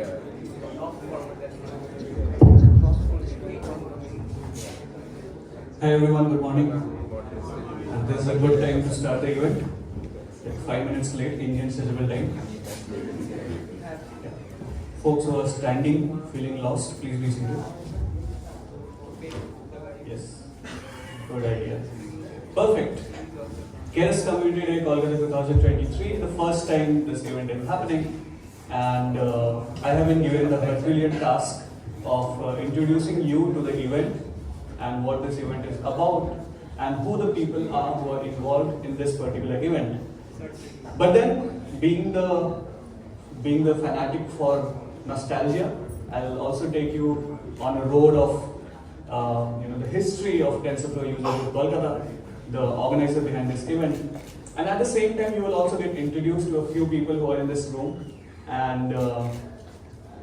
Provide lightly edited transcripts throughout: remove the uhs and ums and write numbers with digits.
Hi everyone, good morning. This is a good time to start the event. Like 5 minutes late, Indian Central Time. Yeah. Folks who are standing, feeling lost, please be seated. Yes, good idea. Perfect. Keras Community Day, Kolkata 2023, the first time this event is happening. And I have been given the Herculean task of introducing you to the event and what this event is about and who the people are who are involved in this particular event. But then, being the fanatic for nostalgia, I'll also take you on a road of the history of TensorFlow user group Kolkata, the organizer behind this event. And at the same time, you will also get introduced to a few people who are in this room. And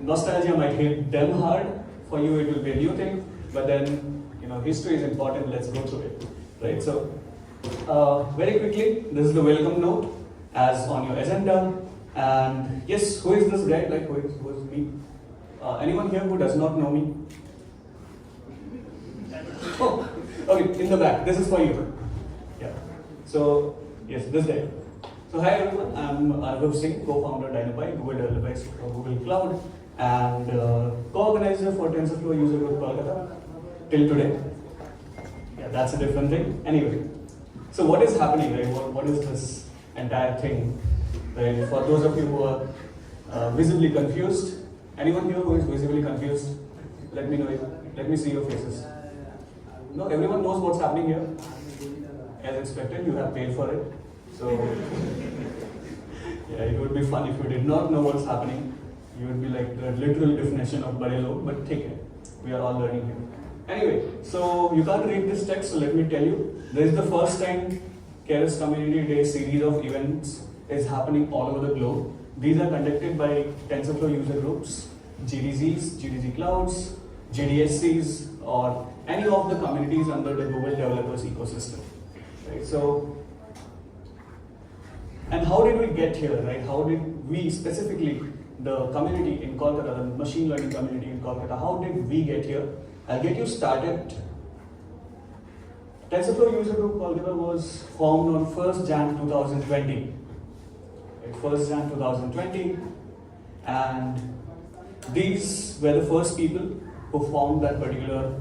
nostalgia might hit them hard. For you, it will be a new thing. But then, history is important. Let's go through it, right? So, very quickly, this is the welcome note as on your agenda. And yes, who is this guy? Like, who is me? Anyone here who does not know me? Oh, okay, in the back. This is for you. Yeah. So, yes, this guy. So, hi everyone. I'm Anubhav Singh, co-founder Dynapy, Google developer for Google Cloud, and co-organizer for TensorFlow user group Kolkata till today. Yeah, that's a different thing. Anyway, so what is happening, right? What is this entire thing? Right? For those of you who are visibly confused, anyone here who is visibly confused, let me know. Let me see your faces. No, everyone knows what's happening here. As expected, you have paid for it. So, yeah, it would be fun if you did not know what's happening. You would be like the literal definition of Barelo, but take it. We are all learning here. Anyway, so you can't read this text, so let me tell you. This is the first time Keras Community Day series of events is happening all over the globe. These are conducted by TensorFlow user groups, GDZs, GDZ Clouds, GDSCs, or any of the communities under the Google Developers ecosystem. Right? So, and how did we get here, right? How did we specifically, the community in Kolkata, the machine learning community in Kolkata, how did we get here? I'll get you started. TensorFlow user group Kolkata was formed on 1st Jan 2020. Right, 1st Jan 2020. And these were the first people who formed that particular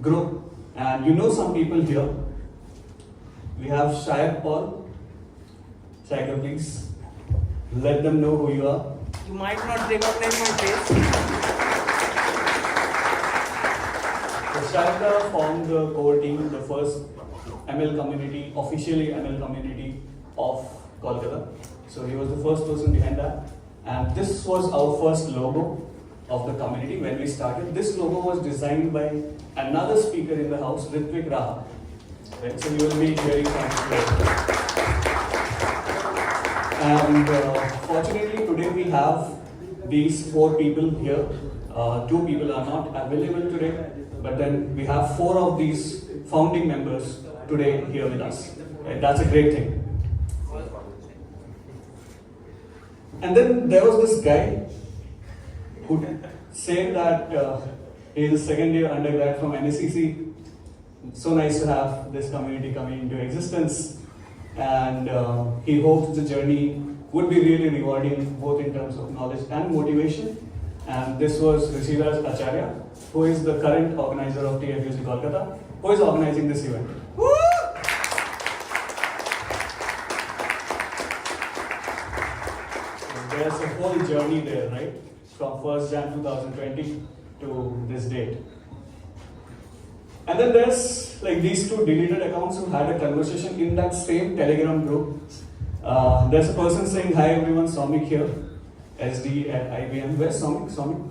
group. And you know some people here. We have Shayad Paul. Shayad, please let them know who you are. You might not recognize my face. Shayad formed the core team, the first ML community, officially ML community of Kolkata. So he was the first person behind that. And this was our first logo of the community when we started. This logo was designed by another speaker in the house, Ritvik Raha. Right? So you will be hearing from him. And fortunately, today we have these 4 people here. 2 people are not available today, but then we have 4 of these founding members today here with us. Right? That's a great thing. And then there was this guy who said that he is a second year undergrad from NSCC. So nice to have this community coming into existence. And he hopes the journey would be really rewarding both in terms of knowledge and motivation. And this was Rishidas Acharya, who is the current organizer of TFUG Kolkata, who is organizing this event. Woo! There's a whole journey there, right? From 1st Jan 2020 to this date. And then there's like these 2 deleted accounts who had a conversation in that same Telegram group. There's a person saying, hi everyone, Somik here, SD at IBM. Where's Somik? Somik?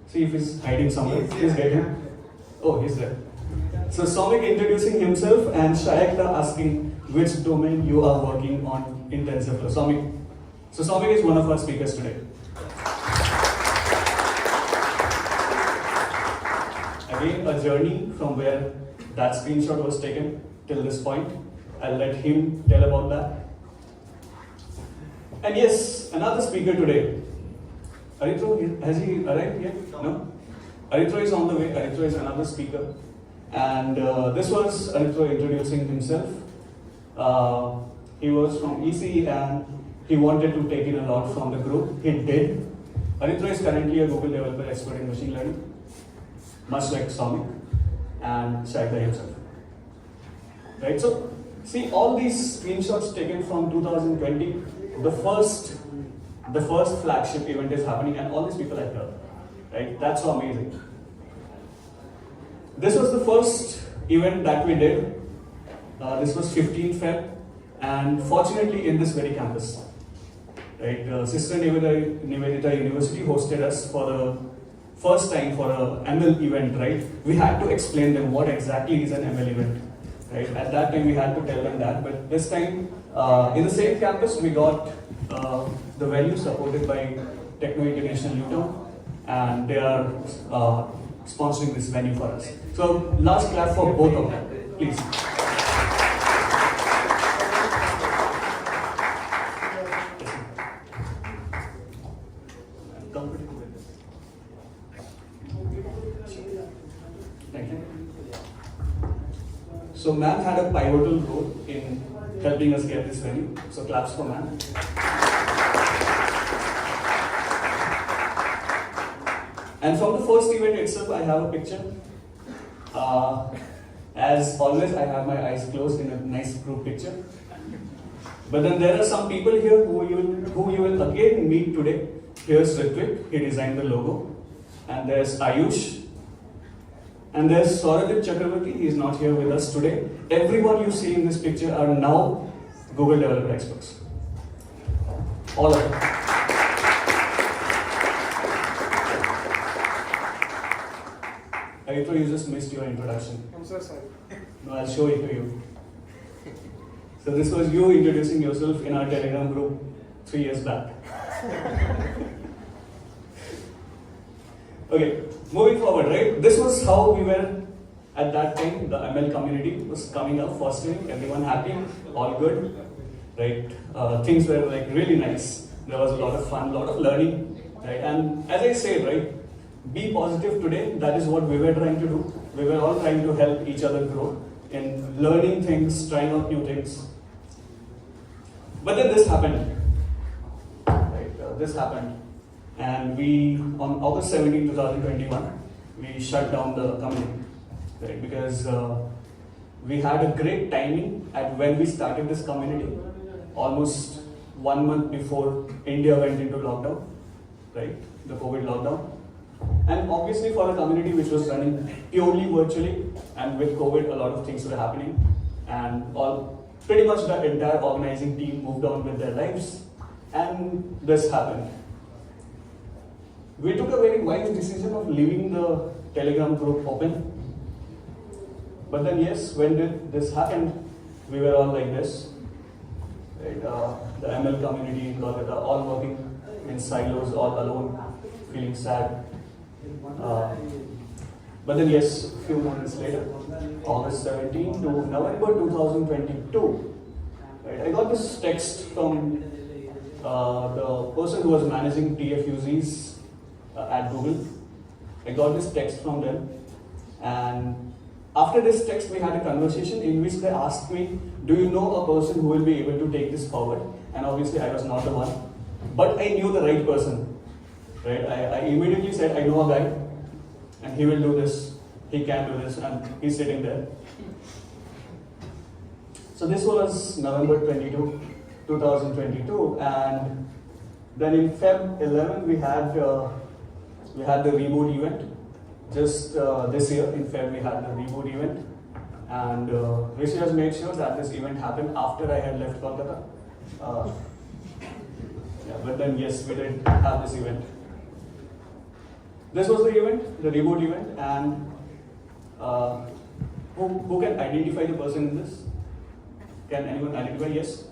See if he's hiding somewhere. Please get him. Oh, he's there. So Somik introducing himself and Shayakta asking which domain you are working on in TensorFlow. Somik. So Somik is one of our speakers today. Again, a journey from where that screenshot was taken till this point. I'll let him tell about that. And yes, another speaker today. Arithro, has he arrived yet? No? Arithro is on the way. Arithro is another speaker. And this was Arithro introducing himself. He was from EC and he wanted to take in a lot from the group. He did. Arithro is currently a Google developer expert in machine learning, much like Somik and Shaida himself. Right? So, see all these screenshots taken from 2020. The first flagship event is happening, and all these people are here. Right? That's so amazing. This was the first event that we did. This was 15th Feb, and fortunately in this very campus. Right, Sister Nivedita University hosted us for the first time for a ML event. Right, we had to explain them what exactly is an ML event. Right, at that time we had to tell them that, but this time in the same campus we got the venue supported by Techno International Luton, and they are sponsoring this venue for us. So last clap for both of them, please. So ma'am had a pivotal role in helping us get this venue. So claps for ma'am. And from the first event itself, I have a picture. As always, I have my eyes closed in a nice group picture. But then there are some people here who you will again meet today. Here's Ritvik, he designed the logo. And there's Ayush. And there's Saurabh Chakravarti, he is not here with us today. Everyone you see in this picture are now Google developer experts. All of them. Arithro, you just missed your introduction. I'm so sorry. No, I'll show it to you. So this was you introducing yourself in our Telegram group 3 years back. Okay, moving forward, right? This was how we were at that time. The ML community was coming up, fostering, everyone happy, all good, right? Things were like really nice. There was a lot of fun, a lot of learning, right? And as I said, right, be positive today. That is what we were trying to do. We were all trying to help each other grow in learning things, trying out new things. But then this happened, right? This happened. And we, on August 17, 2021, we shut down the company, right? Because we had a great timing at when we started this community, almost 1 month before India went into lockdown, right? The COVID lockdown. And obviously for a community which was running purely virtually, and with COVID, a lot of things were happening, and pretty much the entire organizing team moved on with their lives, and this happened. We took a very wise decision of leaving the Telegram group open. But then yes, when this happened, we were all like this. Right? The ML community in Kolkata, all working in silos, all alone, feeling sad. But then yes, a few months later, August 17 to November 2022, right, I got this text from the person who was managing TFUGs at Google. I got this text from them, and after this text we had a conversation in which they asked me, do you know a person who will be able to take this forward? And obviously I was not the one, but I knew the right person, right? I immediately said, I know a guy and he will do this, he can do this, and he's sitting there. So this was November 22, 2022, and then in Feb 11 we had the reboot event. Just this year in Feb we had the reboot event, and Rishi has made sure that this event happened after I had left Kolkata. Yeah, but then yes, we did have this event. This was the event, the reboot event, and who can identify the person in this? Can anyone identify? Yes?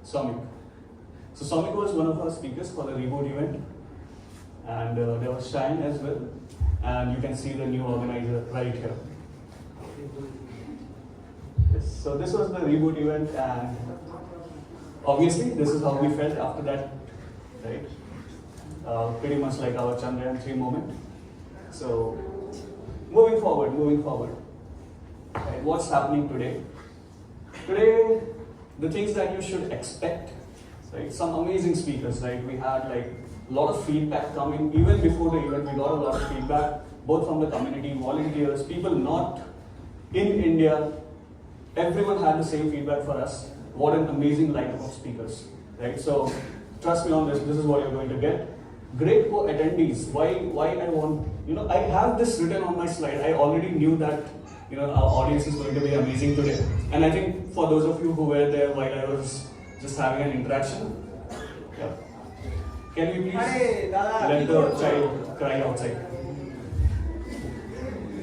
Somik. So Somik was one of our speakers for the reboot event, and there was Shine as well, and you can see the new organizer right here. Yes, so this was the reboot event, and Obviously, this is how we felt after that, right? Pretty much like our Chandrayaan 3 moment. So, moving forward. Right, what's happening today? Today, the things that you should expect, right? Some amazing speakers, right? We had like a lot of feedback coming even before the event. We got a lot of feedback, both from the community, volunteers, people not in India. Everyone had the same feedback for us. What an amazing lineup of speakers, right? So, trust me on this. This is what you're going to get. Great co-attendees. Why I want, I have this written on my slide. I already knew that, our audience is going to be amazing today. And I think for those of you who were there while I was just having an interaction, yeah. Can we please let the child cry outside?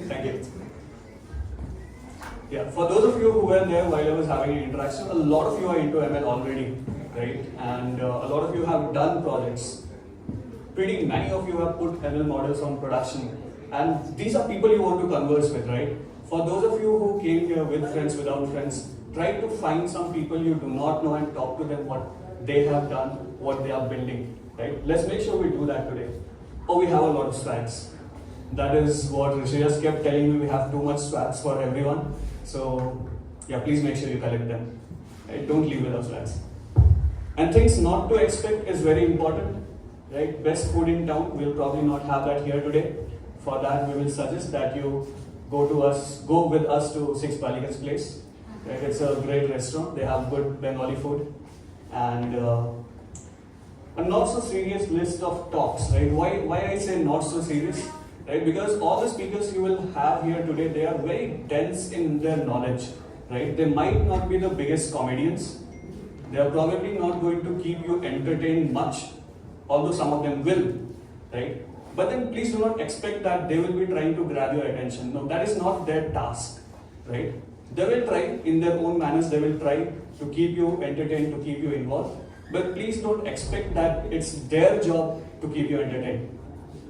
Thank you. Yeah, for those of you who were there while I was having an interaction, a lot of you are into ML already, right? And a lot of you have done projects. Pretty many of you have put ML models on production. And these are people you want to converse with, right? For those of you who came here with friends, without friends, try to find some people you do not know and talk to them what they have done, what they are building, right? Let's make sure we do that today. Oh, we have a lot of swags. That is what Rishi just kept telling me, we have too much swags for everyone. So, yeah, please make sure you collect them. Right? Don't leave without swags. And things not to expect is very important. Right? Best food in town, we'll probably not have that here today. For that, we will suggest that you go with us to Six Balikans Place. Right? It's a great restaurant. They have good Bengali food. And a not so serious list of talks. Right? Why I say not so serious? Right? Because all the speakers you will have here today, they are very dense in their knowledge. Right? They might not be the biggest comedians. They are probably not going to keep you entertained much, although some of them will. Right? But then please do not expect that they will be trying to grab your attention. No, that is not their task. Right? They will try in their own manners, they will try to keep you entertained, to keep you involved. But please don't expect that it's their job to keep you entertained.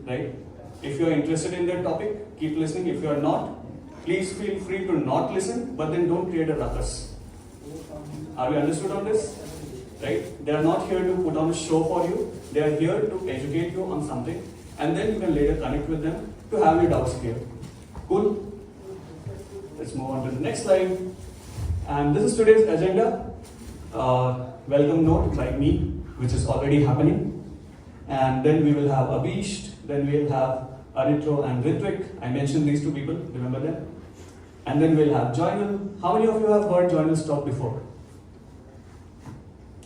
Right? If you are interested in their topic, keep listening. If you are not, please feel free to not listen, but then don't create a ruckus. Are we understood on this? Right? They are not here to put on a show for you. They are here to educate you on something, and then you can later connect with them to have your doubts clear. Cool? Let's move on to the next slide. And this is today's agenda. Welcome note by me, which is already happening. And then we will have Abhish, then we'll have Aritro and Ritvik. I mentioned these two people, remember them? And then we'll have Joynal. How many of you have heard Joynal's talk before?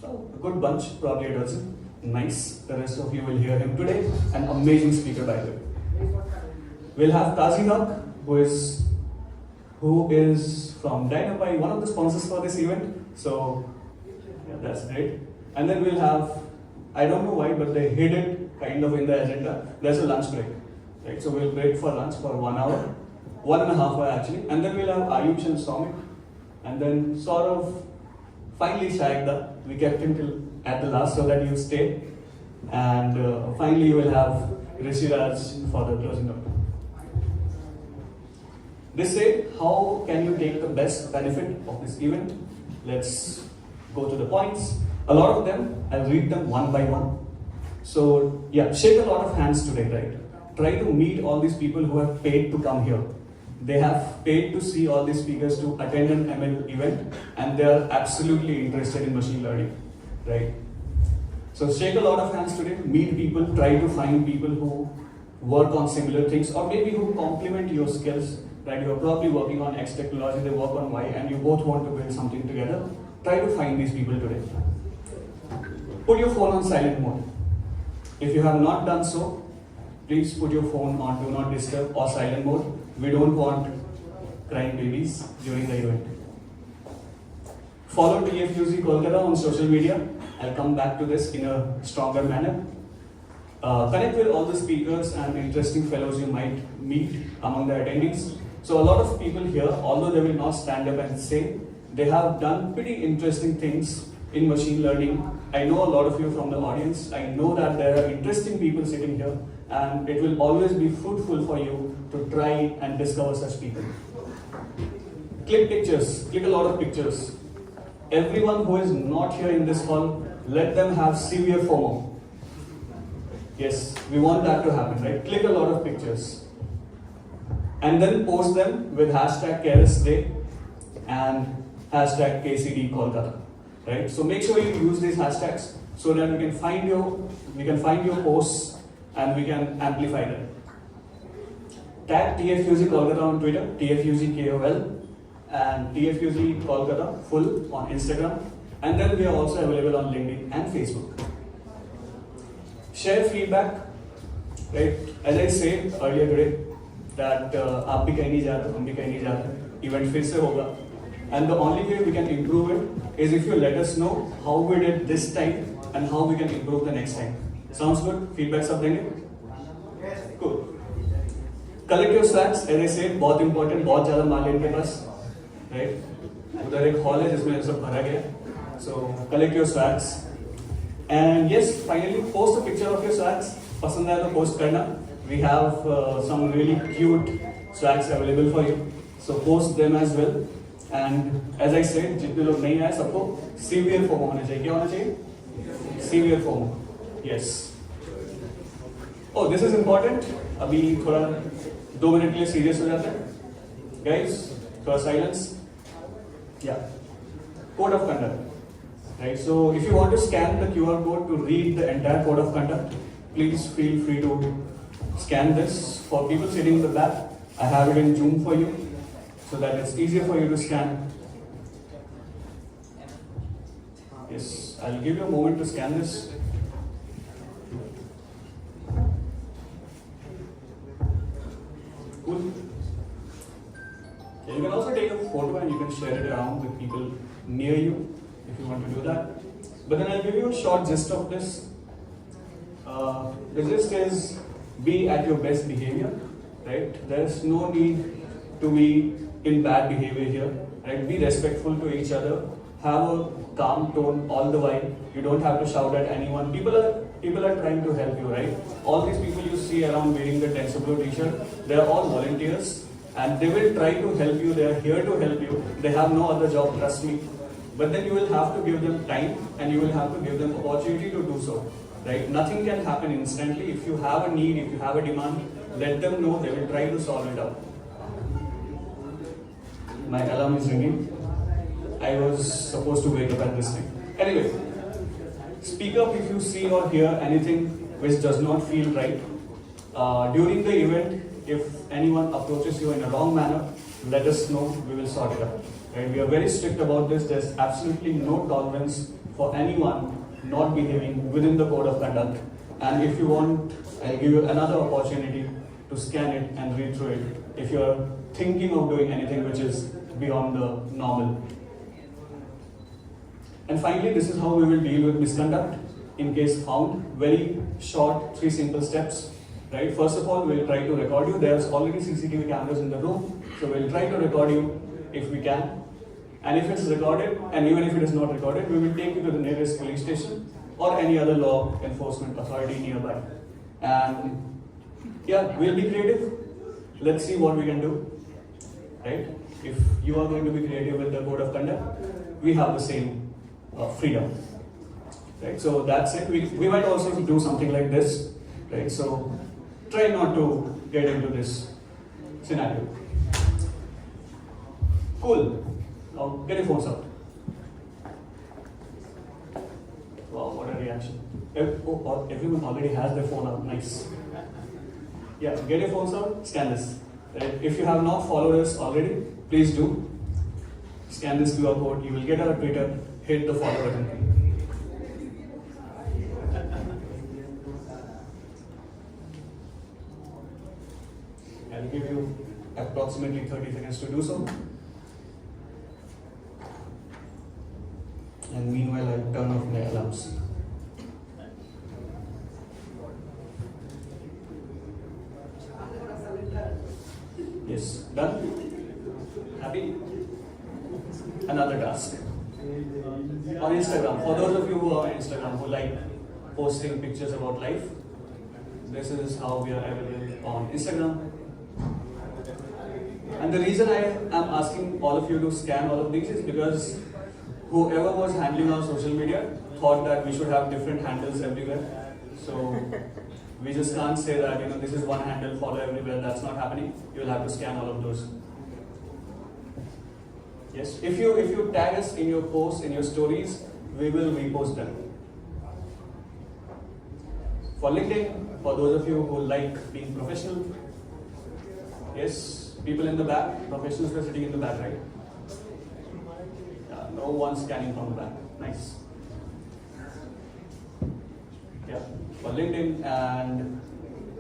Oh, a good bunch, probably a dozen. Nice. The rest of you will hear him today. An amazing speaker, by the way. We'll have Kazinak, who is from Dynamite, one of the sponsors for this event. So, yeah, that's great. And then we'll have, I don't know why, but they hid it kind of in the agenda. There's a lunch break. Right? So we'll break for lunch for 1 hour, 1.5 hours actually. And then we'll have Ayush and Somik. And then sort of finally Shagda. We kept him till at the last so that you stay. And finally you will have Rishiraj for the closing note. They say, how can you take the best benefit of this event? Let's go to the points. A lot of them, I'll read them one by one. So, yeah, shake a lot of hands today, right? Try to meet all these people who have paid to come here. They have paid to see all these speakers to attend an ML event, and they are absolutely interested in machine learning, right? So, shake a lot of hands today, meet people, try to find people who work on similar things, or maybe who complement your skills. Right, you are probably working on X technology, they work on Y, and you both want to build something together. Try to find these people today. Put your phone on silent mode. If you have not done so, please put your phone on Do Not Disturb or silent mode. We don't want crying babies during the event. Follow TFUG Kolkata on social media. I'll come back to this in a stronger manner. Connect with all the speakers and interesting fellows you might meet among the attendees. So a lot of people here, although they will not stand up and say, they have done pretty interesting things in machine learning. I know a lot of you from the audience. I know that there are interesting people sitting here, and it will always be fruitful for you to try and discover such people. Click pictures, click a lot of pictures. everyone who is not here in this hall, let them have severe FOMO. Yes, we want that to happen, right? Click a lot of pictures. And then post them with hashtag Keras Day and hashtag KCD Kolkata. Right? So make sure you use these hashtags so that we can find your posts and we can amplify them. Tag TFUG Kolkata on Twitter, TFUG KOL, and TFUG Kolkata full on Instagram, and then we are also available on LinkedIn and Facebook. Share feedback, right? As I said earlier today, that आप भी कहीं नहीं जा रहे, हम भी कहीं नहीं जा रहे, event फिर से होगा, and the only way we can improve it is if you let us know how we did this time and how we can improve the next time. Sounds good? Feedback सब देंगे? Cool. Collect your swags, as I said, बहुत important, बहुत ज़्यादा माल है इनके पास, right? उधर एक hall है जिसमें सब भरा गया, so collect your swags. And yes, finally, post a picture of your swags. पसंद आए तो post करना. We have some really cute swags available for you, so post them as well. And as I said, जितने लोग नहीं आए सबको severe FOMO होना चाहिए. क्या होना चाहिए? Severe FOMO. Yes. Oh, this is important. अभी थोड़ा 2 मिनट के लिए serious हो जाते हैं. Guys, थोड़ा silence. Yeah. Code of conduct. Right. So if you want to scan the QR code to read the entire code of conduct, please feel free to scan this. For people sitting in the back, I have it in Zoom for you, so that it's easier for you to scan. Yes, I'll give you a moment to scan this. Cool. You can also take a photo and you can share it around with people near you if you want to do that. But then I'll give you a short gist of this. The gist is be at your best behavior, right? There's no need to be in bad behavior here, right? Be respectful to each other. Have a calm tone all the while. You don't have to shout at anyone. People are trying to help you, right? All these people you see around wearing the TensorFlow t-shirt, they are all volunteers and they will try to help you. They are here to help you. They have no other job, trust me. But then you will have to give them time and you will have to give them opportunity to do so, right? Nothing can happen instantly. If you have a need, if you have a demand, let them know. They will try to solve it out. My alarm is ringing. I was supposed to wake up at this time. Anyway, speak up if you see or hear anything which does not feel right. During the event, if anyone approaches you in a wrong manner, let us know. We will sort it out. Right? We are very strict about this. There's absolutely no tolerance for anyone not behaving within the code of conduct. And if you want, I'll give you another opportunity to scan it and read through it if you're thinking of doing anything which is beyond the normal. And finally, this is how we will deal with misconduct in case found. Very short, 3 simple steps. Right? First of all, we'll try to record you. There's already CCTV cameras in the room, so we'll try to record you if we can. And if it's recorded, and even if it is not recorded, we will take you to the nearest police station or any other law enforcement authority nearby. And yeah, we'll be creative. Let's see what we can do. Right? If you are going to be creative with the code of conduct, we have the same freedom. Right? So that's it. We might also do something like this. Right? So try not to get into this scenario. Cool. Now get your phones out. Wow, what a reaction. Everyone already has their phone out. Nice. Yeah, get your phones out, scan this. Right? If you have not followed us already, please do. Scan this QR code. You will get our Twitter. Hit the follow button. I'll give you approximately 30 seconds to do so. And meanwhile, I'll turn off my alarms. Yes, done? Happy? Another task. On Instagram, for those of you who are on Instagram who like posting pictures about life, this is how we are available on Instagram. And the reason I am asking all of you to scan all of these is because whoever was handling our social media thought that we should have different handles everywhere. So we just can't say that this is one handle, follow everywhere. That's not happening. You'll have to scan all of those. Yes, if you tag us in your posts, in your stories, we will repost them. For LinkedIn, for those of you who like being professional, yes, people in the back, professionals are sitting in the back, right? Yeah, no one scanning from the back. Nice. Yeah, for LinkedIn and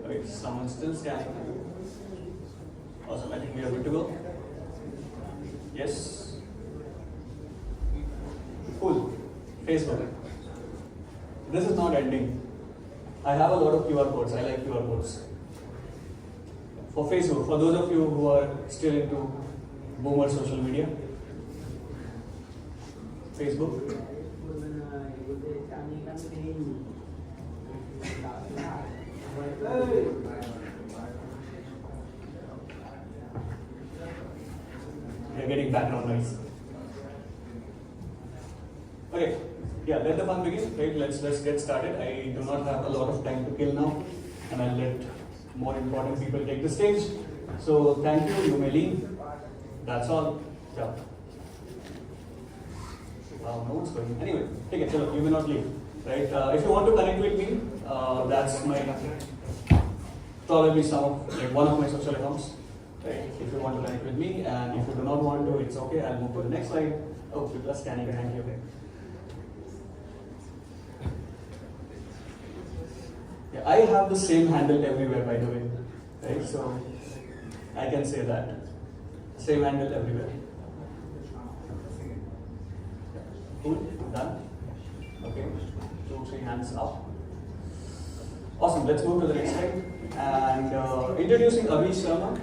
wait, someone's still scanning. Awesome, I think we are good to go. Yes. Cool. Facebook. This is not ending. I have a lot of QR codes. I like QR codes. For Facebook, for those of you who are still into boomer social media, Facebook. You're getting background noise. Okay, yeah, let the fun begin. Right, let's get started. I do not have a lot of time to kill now, and I'll let more important people take the stage. So thank you, you may leave. That's all. Yeah. Wow, no one's going. Anyway, take it. You may not leave. Right. If you want to connect with me, that's my probably one of my social accounts. Right. If you want to connect with me, and if you do not want to, it's okay. I'll move to the next slide. Oh, people are scanning. Thank you. Yeah, I have the same handle everywhere, by the way. Right. So I can say that same handle everywhere. Cool. Done. Okay. 2-3 hands up. Awesome. Let's move to the next slide. And introducing Avi Sharma.